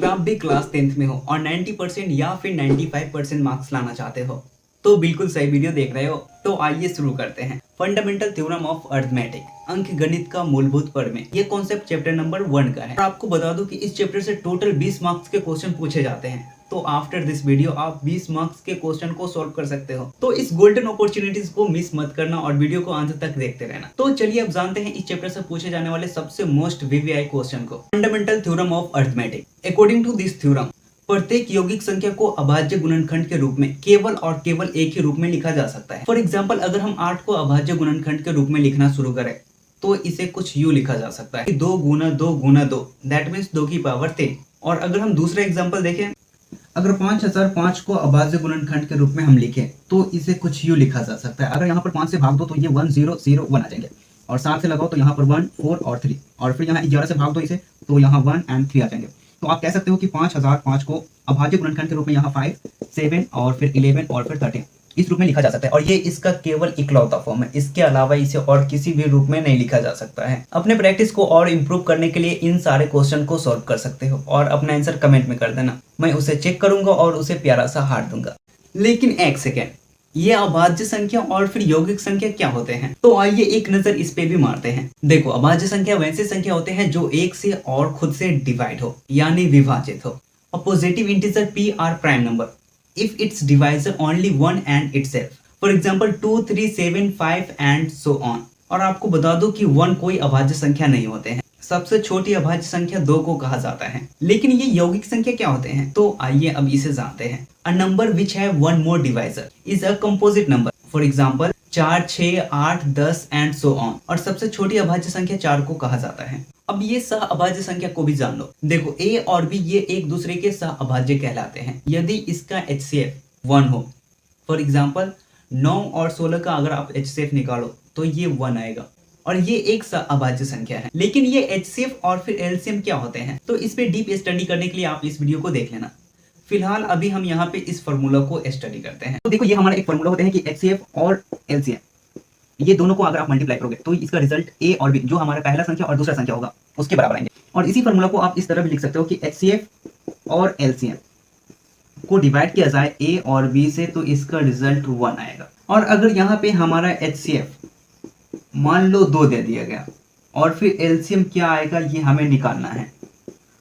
अगर आप भी क्लास 10th में हो और 90% या फिर 95% मार्क्स लाना चाहते हो तो बिल्कुल सही वीडियो देख रहे हो। तो आइए शुरू करते हैं। फंडामेंटल थ्योरम ऑफ अरिथमेटिक, अंक गणित का मूलभूत प्रमेय। ये कॉन्सेप्ट चैप्टर नंबर 1 का है और आपको बता दूं कि इस चैप्टर से टोटल 20 मार्क्स के क्वेश्चन पूछे जाते हैं। तो आफ्टर दिस वीडियो आप 20 मार्क्स के क्वेश्चन को सॉल्व कर सकते हो। तो इस गोल्डन अपॉर्चुनिटीज को मिस मत करना और वीडियो को अंत तक देखते रहना। तो चलिए अब जानते हैं इस चैप्टर से पूछे जाने वाले सबसे मोस्ट वीवीआई क्वेश्चन को। Fundamental theorem of arithmetic. According to this theorem, प्रत्येक यौगिक संख्या को अभाज्य गुणनखंड के रूप में केवल और केवल एक ही रूप में लिखा जा सकता है। फॉर एग्जाम्पल, अगर हम 8 को अभाज्य गुणनखंड के रूप में लिखना शुरू करें तो इसे कुछ यूं लिखा जा सकता है, 2 गुना 2 गुना 2, दैट मीन्स 2 की पावर 3। और अगर हम दूसरा एग्जाम्पल देखें, अगर 5005 को अभाज्य गुणनखंड के रूप में हम लिखें तो इसे कुछ यूं लिखा जा सकता है। अगर यहाँ पर 5 से भाग दो तो ये 1 0 0 1 आ जाएंगे, और 7 से लगाओ तो यहाँ पर 1 4 और 3, और फिर यहाँ 11 से भाग दो इसे तो यहाँ 1 और 3 आ जाएंगे। तो आप कह सकते हो कि 5005 को अभाज्य गुणनखंड के रूप में यहाँ 5 7 और फिर 11 और फिर 13 इस रूप में लिखा जा सकता है, और ये इसका केवल इकलौता फॉर्म है। इसके अलावा इसे और किसी भी रूप में नहीं लिखा जा सकता है। अपने प्रैक्टिस को और इम्प्रूव करने के लिए इन सारे क्वेश्चन को सॉल्व कर सकते हो और अपना आंसर कमेंट में कर देना। मैं उसे चेक करूंगा और उसे प्यारा सा हार्ट दूंगा। लेकिन एक सेकेंड, ये अभाज्य संख्या और फिर यौगिक संख्या क्या होते हैं? तो आइए एक नजर इस पे भी मारते हैं। देखो, अभाज्य संख्या वैसे संख्या होते हैं जो एक से और खुद से डिवाइड हो, यानी विभाजित हो। A positive integer p are prime number if its divisor only 1 and itself. For example 2, 3, 7, 5 and so on. और आपको बता दूं कि 1 कोई अभाज्य संख्या नहीं होते हैं। सबसे छोटी अभाज्य संख्या 2 को कहा जाता है। लेकिन ये यौगिक संख्या क्या होते हैं? तो आइए अब इसे जानते हैं। A number which have one more divisor is a composite number. For example 4, 6, 8, 10 and so on. और सबसे छोटी अभाज्य संख्या 4 को कहा जाता है। अब ये सह अभाज्य संख्या को भी जान लो। देखो, a और b ये एक दूसरे के सह अभाज्य कहलाते हैं यदि इसका HCF 1 हो। फॉर एग्जाम्पल 9 और 16 का अगर आप HCF निकालो तो ये 1 आएगा, और ये एक सह अभाज्य संख्या है। लेकिन ये HCF और फिर LCM क्या होते हैं, तो इस पे डीप स्टडी करने के लिए आप इस वीडियो को देख लेना। फिलहाल अभी हम यहाँ पे इस फॉर्मूला को स्टडी करते हैं। तो देखो, ये हमारा एक फॉर्मूला होते हैं कि HCF और LCM, ये दोनों को अगर आप मल्टीप्लाई करोगे तो इसका रिजल्ट a और b, जो हमारा पहला संख्या और दूसरा संख्या होगा, उसके बराबर आएंगे। और इसी फॉर्मूला को आप इस तरह भी लिख सकते हो कि HCF और LCM को डिवाइड किया जाए a और b से तो इसका रिजल्ट 1 आएगा। और अगर यहाँ पे हमारा HCF मान लो 2 दे दिया गया और फिर LCM क्या आएगा ये हमें निकालना है,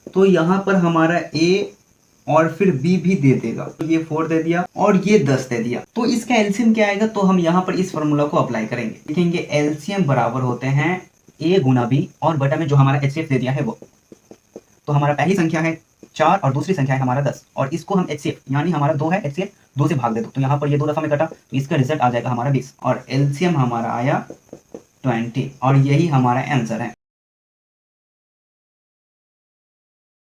तो यहाँ पर हमारा a और फिर b भी दे देगा। तो ये 4 दे दिया और ये 10 दे दिया, तो इसका एलसीएम क्या आएगा? तो हम यहाँ पर इस फॉर्मूला को अप्लाई करेंगे। लिखेंगे एलसीएम बराबर होते हैं a गुना b और बटा में जो हमारा HCF दे दिया है वो। तो हमारा पहली संख्या है 4 और दूसरी संख्या है हमारा 10, और इसको हम HCF यानी हमारा 2 है, HCF 2 से भाग दे दो तो यहाँ पर ये 2 दफा में कटा तो इसका रिजल्ट आ जाएगा हमारा 20, और एलसीएम हमारा आया 20, और यही हमारा आंसर है।